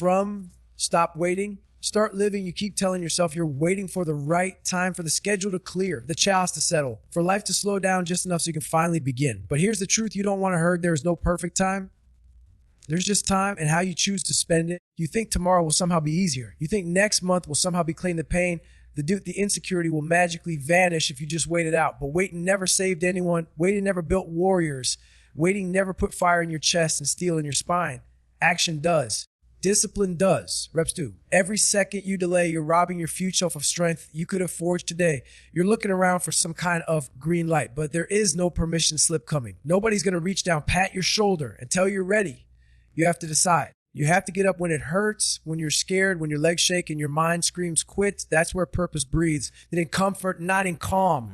from stop waiting, start living. You keep telling yourself you're waiting for the right time, for the schedule to clear, the chaos to settle, for life to slow down just enough so you can finally begin. But here's the truth you don't want to hear. There is no perfect time. There's just time and how you choose to spend it. You think tomorrow will somehow be easier. You think next month will somehow be clean the pain. The insecurity will magically vanish if you just wait it out. But waiting never saved anyone. Waiting never built warriors. Waiting never put fire in your chest and steel in your spine. Action does. Discipline does. Reps do. Every second you delay, you're robbing your future self of strength you could have forged today. You're looking around for some kind of green light, but there is no permission slip coming. Nobody's going to reach down, pat your shoulder, and tell you're ready. You have to decide. You have to get up when it hurts, when you're scared, when your legs shake and your mind screams quit. That's where purpose breathes. Then in comfort, not in calm.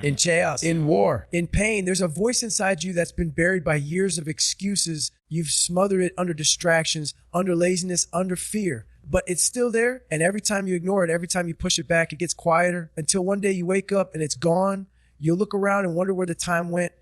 In chaos, in war, in pain. There's a voice inside you that's been buried by years of excuses. You've smothered it under distractions, under laziness, under fear. But it's still there, and every time you ignore it, every time you push it back, it gets quieter until one day you wake up and it's gone. You'll look around and wonder where the time went.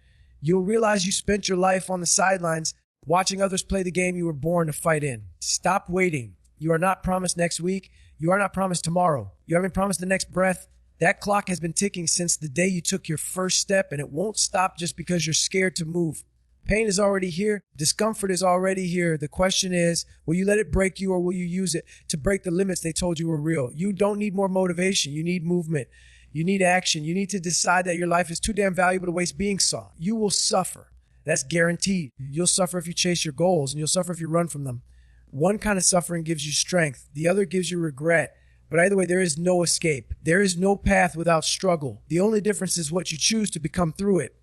You'll realize you spent your life on the sidelines watching others play the game you were born to fight in. Stop waiting. You are not promised next week. You are not promised tomorrow. You haven't promised the next breath. That clock has been ticking since the day you took your first step, and it won't stop just because you're scared to move. Pain is already here. Discomfort is already here. The question is, will you let it break you, or will you use it to break the limits they told you were real? You don't need more motivation. You need movement. You need action. You need to decide that your life is too damn valuable to waste being sought. You will suffer. That's guaranteed. You'll suffer if you chase your goals, and you'll suffer if you run from them. One kind of suffering gives you strength. The other gives you regret. But either way, there is no escape. There is no path without struggle. The only difference is what you choose to become through it.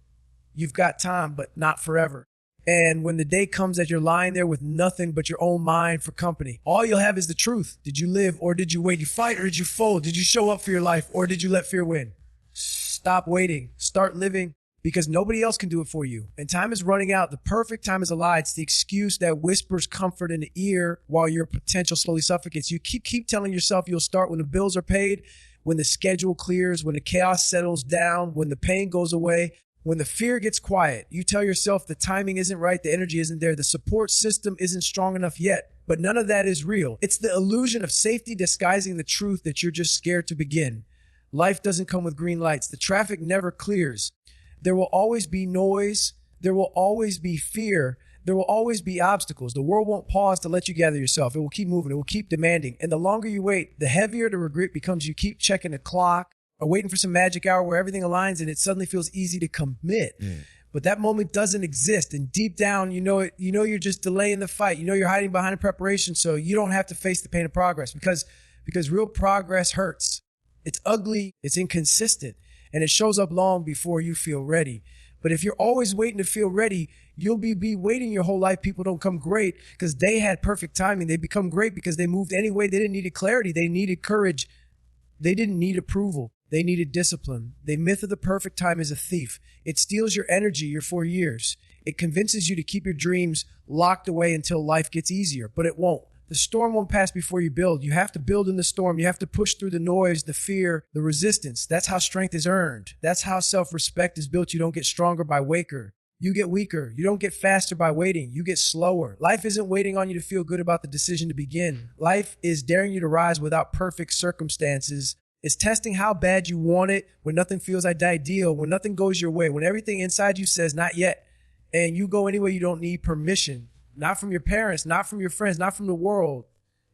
You've got time, but not forever. And when the day comes that you're lying there with nothing but your own mind for company, all you'll have is the truth. Did you live, or did you wait? Did you fight, or did you fold? Did you show up for your life, or did you let fear win? Stop waiting. Start living, because nobody else can do it for you. And time is running out. The perfect time is a lie. It's the excuse that whispers comfort in the ear while your potential slowly suffocates. You keep telling yourself you'll start when the bills are paid, when the schedule clears, when the chaos settles down, when the pain goes away, when the fear gets quiet. You tell yourself the timing isn't right, the energy isn't there, the support system isn't strong enough yet. But none of that is real. It's the illusion of safety disguising the truth that you're just scared to begin. Life doesn't come with green lights. The traffic never clears. There will always be noise. There will always be fear. There will always be obstacles. The world won't pause to let you gather yourself. It will keep moving. It will keep demanding. And the longer you wait, the heavier the regret becomes. You keep checking the clock or waiting for some magic hour where everything aligns and it suddenly feels easy to commit. But that moment doesn't exist. And deep down, you know you're just delaying the fight. You know you're hiding behind a preparation so you don't have to face the pain of progress because real progress hurts. It's ugly. It's inconsistent. And it shows up long before you feel ready. But if you're always waiting to feel ready, you'll be waiting your whole life. People don't come great because they had perfect timing. They become great because they moved anyway. They didn't need clarity. They needed courage. They didn't need approval. They needed discipline. The myth of the perfect time is a thief. It steals your energy, your 4 years. It convinces you to keep your dreams locked away until life gets easier, but it won't. The storm won't pass before you build. You have to build in the storm. You have to push through the noise, the fear, the resistance. That's how strength is earned. That's how self-respect is built. You don't get stronger by waker. You get weaker. You don't get faster by waiting. You get slower. Life isn't waiting on you to feel good about the decision to begin. Life is daring you to rise without perfect circumstances. It's testing how bad you want it when nothing feels ideal, when nothing goes your way, when everything inside you says not yet, and you go anyway. You don't need permission. Not from your parents, not from your friends, not from the world,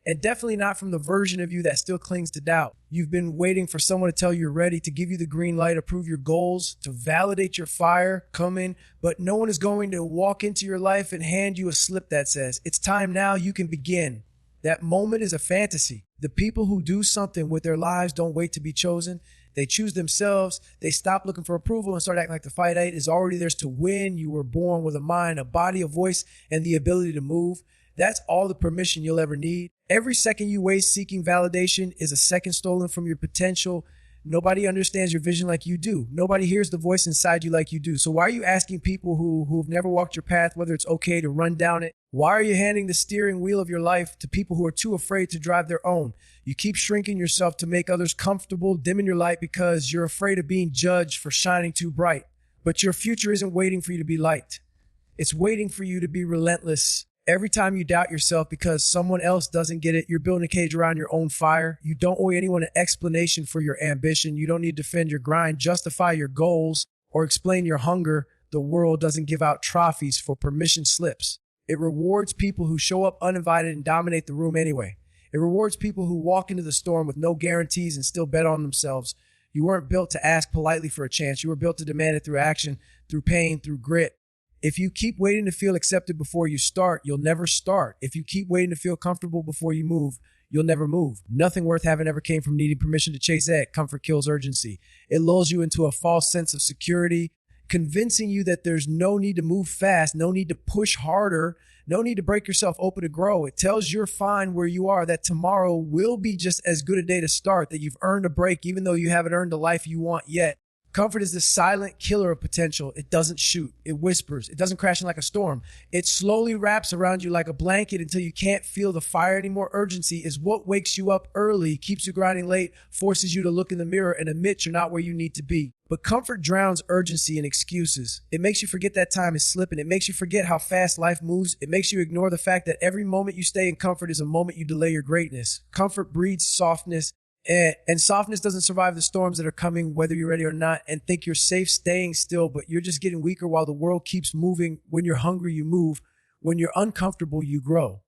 and definitely not from the version of you that still clings to doubt. You've been waiting for someone to tell you you're ready, to give you the green light, approve your goals, to validate your fire, come in, but no one is going to walk into your life and hand you a slip that says, it's time now, you can begin. That moment is a fantasy. The people who do something with their lives don't wait to be chosen. They choose themselves. They stop looking for approval and start acting like the fight is already theirs to win. You were born with a mind, a body, a voice, and the ability to move. That's all the permission you'll ever need. Every second you waste seeking validation is a second stolen from your potential. Nobody understands your vision like you do. Nobody hears the voice inside you like you do. So why are you asking people who've never walked your path whether it's okay to run down it? Why are you handing the steering wheel of your life to people who are too afraid to drive their own? You keep shrinking yourself to make others comfortable, dimming your light because you're afraid of being judged for shining too bright. But your future isn't waiting for you to be light. It's waiting for you to be relentless. Every time you doubt yourself because someone else doesn't get it, you're building a cage around your own fire. You don't owe anyone an explanation for your ambition. You don't need to defend your grind, justify your goals, or explain your hunger. The world doesn't give out trophies for permission slips. It rewards people who show up uninvited and dominate the room anyway. It rewards people who walk into the storm with no guarantees and still bet on themselves. You weren't built to ask politely for a chance. You were built to demand it through action, through pain, through grit. If you keep waiting to feel accepted before you start, you'll never start. If you keep waiting to feel comfortable before you move, you'll never move. Nothing worth having ever came from needing permission to chase that. Comfort kills urgency. It lulls you into a false sense of security, convincing you that there's no need to move fast, no need to push harder, no need to break yourself open to grow. It tells you're fine where you are, that tomorrow will be just as good a day to start, that you've earned a break even though you haven't earned the life you want yet. Comfort is the silent killer of potential. It doesn't shoot. It whispers. It doesn't crash in like a storm. It slowly wraps around you like a blanket until you can't feel the fire anymore. Urgency is what wakes you up early, keeps you grinding late, forces you to look in the mirror and admit you're not where you need to be. But comfort drowns urgency and excuses. It makes you forget that time is slipping. It makes you forget how fast life moves. It makes you ignore the fact that every moment you stay in comfort is a moment you delay your greatness. Comfort breeds softness. And softness doesn't survive the storms that are coming, whether you're ready or not, and think you're safe staying still, but you're just getting weaker while the world keeps moving. When you're hungry, you move. When you're uncomfortable, you grow.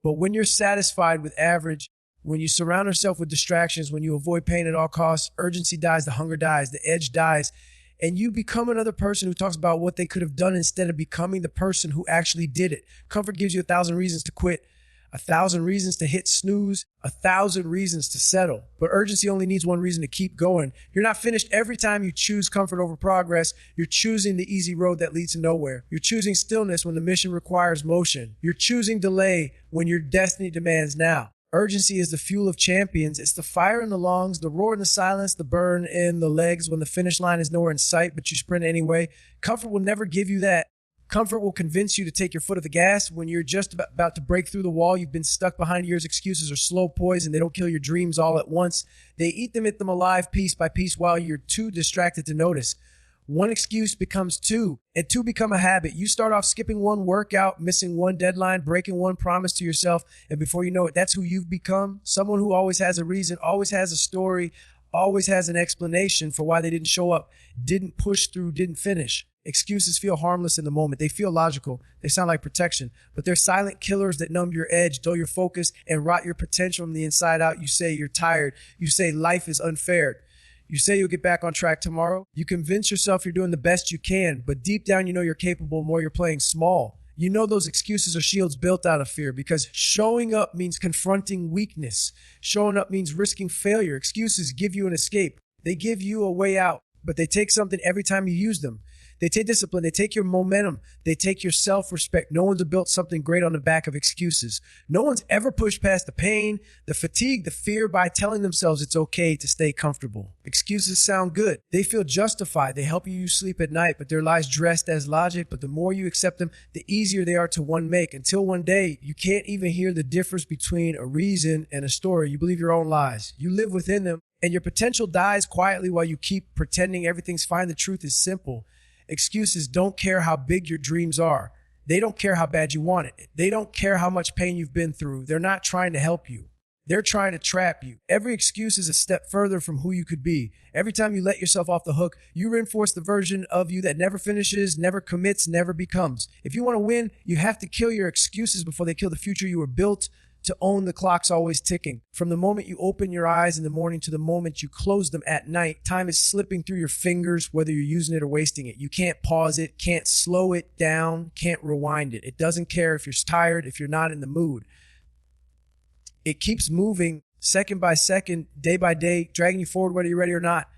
But when you're satisfied with average, when you surround yourself with distractions, when you avoid pain at all costs, urgency dies, the hunger dies, the edge dies, and you become another person who talks about what they could have done instead of becoming the person who actually did it. Comfort gives you 1,000 reasons to quit, 1,000 reasons to hit snooze, 1,000 reasons to settle. But urgency only needs one reason to keep going. You're not finished every time you choose comfort over progress. You're choosing the easy road that leads to nowhere. You're choosing stillness when the mission requires motion. You're choosing delay when your destiny demands now. Urgency is the fuel of champions. It's the fire in the lungs, the roar in the silence, the burn in the legs when the finish line is nowhere in sight, but you sprint anyway. Comfort will never give you that. Comfort will convince you to take your foot off the gas when you're just about to break through the wall. You've been stuck behind years. Excuses are slow poison. They don't kill your dreams all at once. They eat them alive piece by piece while you're too distracted to notice. One excuse becomes two, and two become a habit. You start off skipping one workout, missing one deadline, breaking one promise to yourself, and before you know it, that's who you've become. Someone who always has a reason, always has a story, always has an explanation for why they didn't show up, didn't push through, didn't finish. Excuses feel harmless in the moment. They feel logical. They sound like protection, but they're silent killers that numb your edge, dull your focus, and rot your potential from the inside out. You say you're tired. You say life is unfair. You say you'll get back on track tomorrow. You convince yourself you're doing the best you can, but deep down you know you're capable more. You're playing small. You know those excuses are shields built out of fear, because showing up means confronting weakness. Showing up means risking failure. Excuses give you an escape. They give you a way out, but they take something every time you use them. They take discipline. They take your momentum. They take your self-respect. No one's built something great on the back of excuses. No one's ever pushed past the pain, the fatigue, the fear by telling themselves it's okay to stay comfortable. Excuses sound good. They feel justified. They help you sleep at night, but they're lies dressed as logic. But the more you accept them, the easier they are to make, until one day you can't even hear the difference between a reason and a story. You believe your own lies. You live within them, and your potential dies quietly while you keep pretending everything's fine. The truth is simple. Excuses don't care how big your dreams are. They don't care how bad you want it. They don't care how much pain you've been through. They're not trying to help you. They're trying to trap you. Every excuse is a step further from who you could be. Every time you let yourself off the hook, you reinforce the version of you that never finishes, never commits, never becomes. If you want to win, you have to kill your excuses before they kill the future you were built to own. The clock's always ticking. From the moment you open your eyes in the morning to the moment you close them at night, time is slipping through your fingers, whether you're using it or wasting it. You can't pause it, can't slow it down, can't rewind it. It doesn't care if you're tired, if you're not in the mood. It keeps moving second by second, day by day, dragging you forward whether you're ready or not.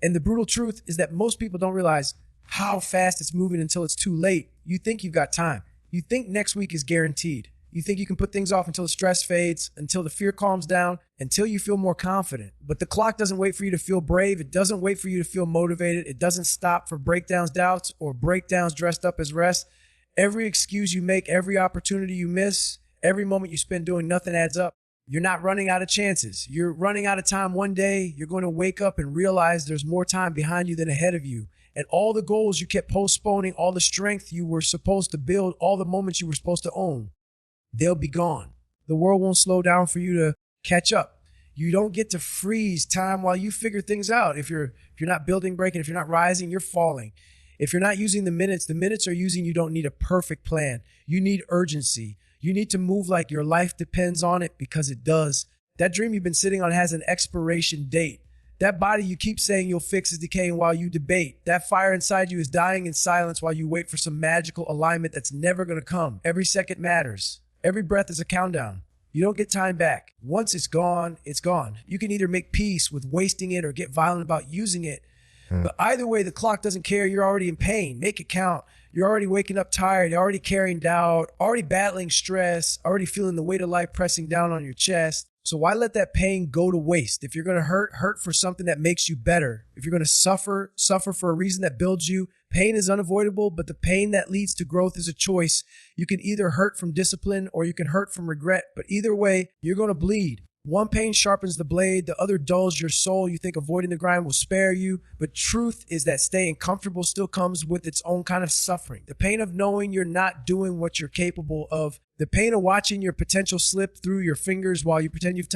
And the brutal truth is that most people don't realize how fast it's moving until it's too late. You think you've got time. You think next week is guaranteed. You think you can put things off until the stress fades, until the fear calms down, until you feel more confident. But the clock doesn't wait for you to feel brave. It doesn't wait for you to feel motivated. It doesn't stop for breakdowns, doubts, or breakdowns dressed up as rest. Every excuse you make, every opportunity you miss, every moment you spend doing nothing adds up. You're not running out of chances. You're running out of time. One day, you're going to wake up and realize there's more time behind you than ahead of you. And all the goals you kept postponing, all the strength you were supposed to build, all the moments you were supposed to own, they'll be gone. The world won't slow down for you to catch up. You don't get to freeze time while you figure things out. If you're not building, breaking, if you're not rising, you're falling. If you're not using the minutes are using. You don't need a perfect plan. You need urgency. You need to move like your life depends on it, because it does. That dream you've been sitting on has an expiration date. That body you keep saying you'll fix is decaying while you debate. That fire inside you is dying in silence while you wait for some magical alignment that's never going to come. Every second matters. Every breath is a countdown. You don't get time back. Once it's gone, it's gone. You can either make peace with wasting it or get violent about using it. But either way, the clock doesn't care. You're already in pain. Make it count. You're already waking up tired. You're already carrying doubt, already battling stress, already feeling the weight of life pressing down on your chest. So why let that pain go to waste? If you're going to hurt for something that makes you better. If you're going to suffer for a reason that builds you. Pain is unavoidable, but the pain that leads to growth is a choice. You can either hurt from discipline or you can hurt from regret, but either way, you're going to bleed. One pain sharpens the blade, the other dulls your soul. You think avoiding the grind will spare you, but truth is that staying comfortable still comes with its own kind of suffering. The pain of knowing you're not doing what you're capable of. The pain of watching your potential slip through your fingers while you pretend you've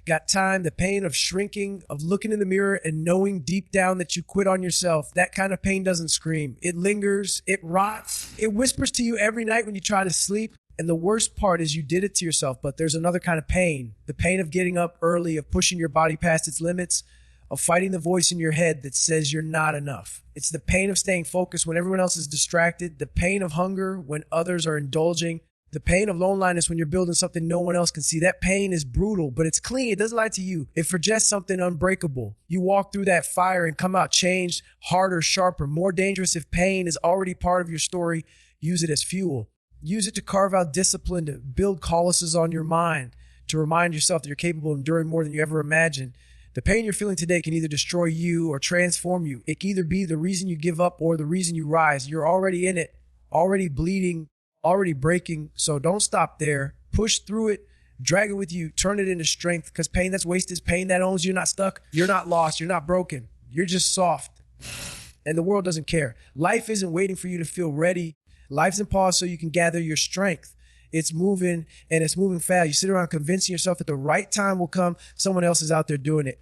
got time. The pain of shrinking, of looking in the mirror and knowing deep down that you quit on yourself. That kind of pain doesn't scream. It lingers, it rots, it whispers to you every night when you try to sleep. And the worst part is you did it to yourself, but there's another kind of pain. The pain of getting up early, of pushing your body past its limits, of fighting the voice in your head that says you're not enough. It's the pain of staying focused when everyone else is distracted, the pain of hunger when others are indulging, the pain of loneliness when you're building something no one else can see. That pain is brutal, but it's clean. It doesn't lie to you. It suggests something unbreakable. You walk through that fire and come out changed, harder, sharper, more dangerous. If pain is already part of your story, use it as fuel. Use it to carve out discipline, to build calluses on your mind, to remind yourself that you're capable of enduring more than you ever imagined. The pain you're feeling today can either destroy you or transform you. It can either be the reason you give up or the reason you rise. You're already in it, already bleeding, already breaking. So don't stop there. Push through it, drag it with you, turn it into strength, because pain that's wasted is pain that owns you. You're not stuck. You're not lost. You're not broken. You're just soft. And the world doesn't care. Life isn't waiting for you to feel ready. Life's in pause so you can gather your strength. It's moving, and it's moving fast. You sit around convincing yourself that the right time will come. Someone else is out there doing it.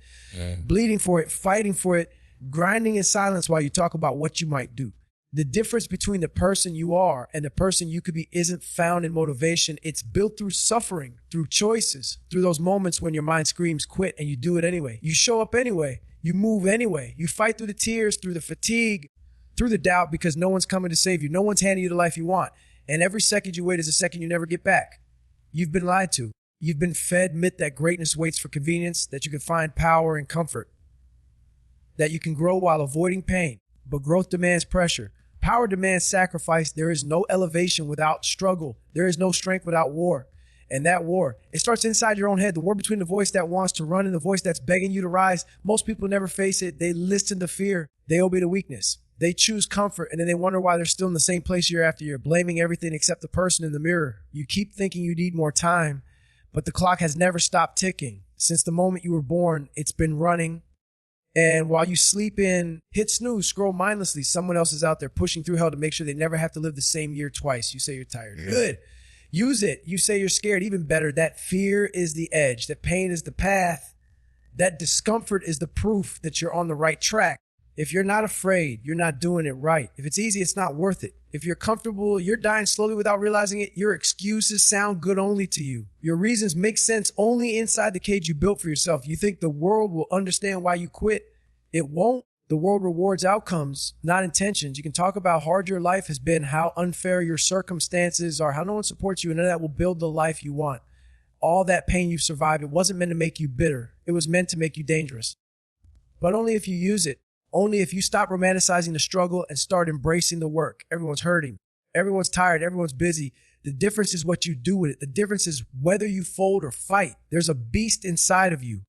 Bleeding for it, fighting for it, grinding in silence while you talk about what you might do. The difference between the person you are and the person you could be isn't found in motivation. It's built through suffering, through choices, through those moments when your mind screams quit and you do it anyway. You show up anyway. You move anyway. You fight through the tears, through the fatigue, through the doubt, because no one's coming to save you. No one's handing you the life you want. And every second you wait is a second you never get back. You've been lied to. You've been fed myth that greatness waits for convenience, that you can find power and comfort, that you can grow while avoiding pain. But growth demands pressure. Power demands sacrifice. There is no elevation without struggle. There is no strength without war. And that war, it starts inside your own head. The war between the voice that wants to run and the voice that's begging you to rise. Most people never face it. They listen to fear. They obey to weakness. They choose comfort, and then they wonder why they're still in the same place year after year, blaming everything except the person in the mirror. You keep thinking you need more time, but the clock has never stopped ticking. Since the moment you were born, it's been running. And while you sleep in, hit snooze, scroll mindlessly. Someone else is out there pushing through hell to make sure they never have to live the same year twice. You say you're tired. Yeah. Good. Use it. You say you're scared. Even better. That fear is the edge. That pain is the path. That discomfort is the proof that you're on the right track. If you're not afraid, you're not doing it right. If it's easy, it's not worth it. If you're comfortable, you're dying slowly without realizing it. Your excuses sound good only to you. Your reasons make sense only inside the cage you built for yourself. You think the world will understand why you quit. It won't. The world rewards outcomes, not intentions. You can talk about how hard your life has been, how unfair your circumstances are, how no one supports you, and none of that will build the life you want. All that pain you've survived, it wasn't meant to make you bitter. It was meant to make you dangerous. But only if you use it. Only if you stop romanticizing the struggle and start embracing the work. Everyone's hurting. Everyone's tired. Everyone's busy. The difference is what you do with it. The difference is whether you fold or fight. There's a beast inside of you.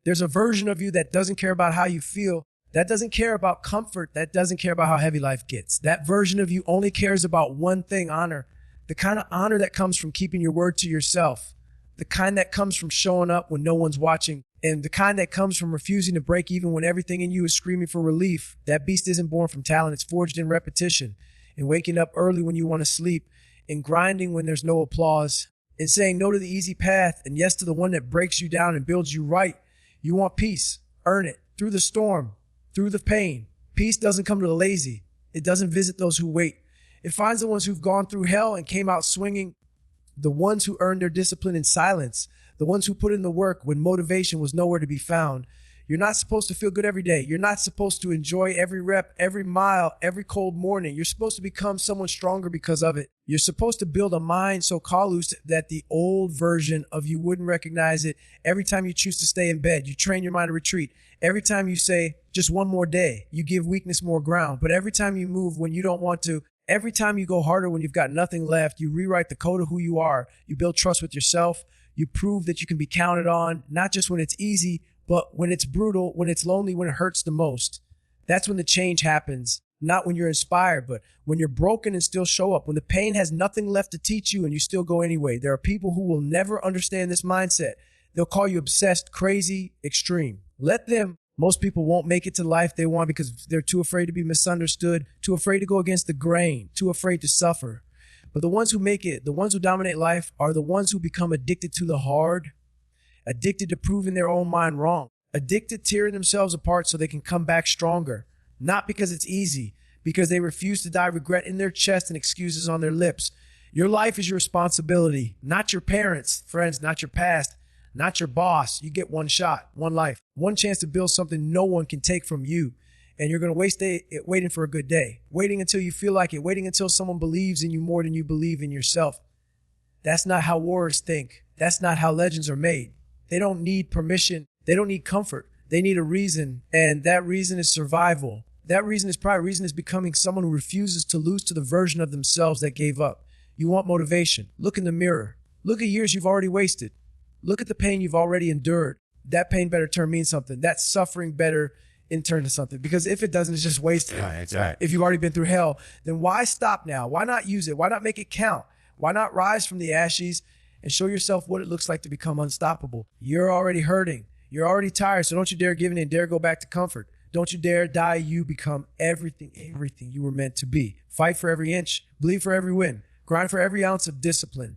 There's a version of you that doesn't care about how you feel. That doesn't care about comfort. That doesn't care about how heavy life gets. That version of you only cares about one thing, honor. The kind of honor that comes from keeping your word to yourself. The kind that comes from showing up when no one's watching. And the kind that comes from refusing to break even when everything in you is screaming for relief. That beast isn't born from talent. It's forged in repetition. And waking up early when you want to sleep. And grinding when there's no applause. In saying no to the easy path and yes to the one that breaks you down and builds you right, you want peace. Earn it. Through the storm, through the pain. Peace doesn't come to the lazy. It doesn't visit those who wait. It finds the ones who've gone through hell and came out swinging, the ones who earned their discipline in silence, the ones who put in the work when motivation was nowhere to be found. You're not supposed to feel good every day. You're not supposed to enjoy every rep, every mile, every cold morning. You're supposed to become someone stronger because of it. You're supposed to build a mind so callous that the old version of you wouldn't recognize it. Every time you choose to stay in bed, you train your mind to retreat. Every time you say, just one more day, you give weakness more ground. But every time you move when you don't want to, every time you go harder when you've got nothing left, you rewrite the code of who you are. You build trust with yourself. You prove that you can be counted on, not just when it's easy, but when it's brutal, when it's lonely, when it hurts the most. That's when the change happens. Not when you're inspired, but when you're broken and still show up. When the pain has nothing left to teach you and you still go anyway. There are people who will never understand this mindset. They'll call you obsessed, crazy, extreme. Let them. Most people won't make it to life they want because they're too afraid to be misunderstood, too afraid to go against the grain, too afraid to suffer. But the ones who make it, the ones who dominate life, are the ones who become addicted to the hard, addicted to proving their own mind wrong, addicted to tearing themselves apart so they can come back stronger. Not because it's easy, because they refuse to die regret in their chest and excuses on their lips. Your life is your responsibility, not your parents, friends, not your past, not your boss. You get one shot, one life, one chance to build something no one can take from you. And you're going to waste it waiting for a good day, waiting until you feel like it, waiting until someone believes in you more than you believe in yourself. That's not how warriors think. That's not how legends are made. They don't need permission. They don't need comfort. They need a reason, and that reason is survival. That reason is pride. Reason is becoming someone who refuses to lose to the version of themselves that gave up. You want motivation. Look in the mirror. Look at years you've already wasted. Look at the pain you've already endured. That pain better mean something. That suffering better turn to something. Because if it doesn't, it's just wasted. Right. If you've already been through hell, then why stop now? Why not use it? Why not make it count? Why not rise from the ashes and show yourself what it looks like to become unstoppable? You're already hurting. You're already tired, so don't you dare give in and dare go back to comfort. Don't you dare die. You become everything you were meant to be. Fight for every inch, bleed for every win, grind for every ounce of discipline.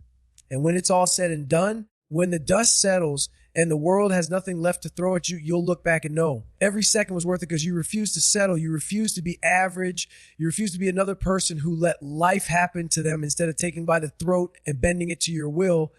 And when it's all said and done, when the dust settles and the world has nothing left to throw at you, you'll look back and know every second was worth it because you refused to settle. You refused to be average. You refused to be another person who let life happen to them instead of taking by the throat and bending it to your will.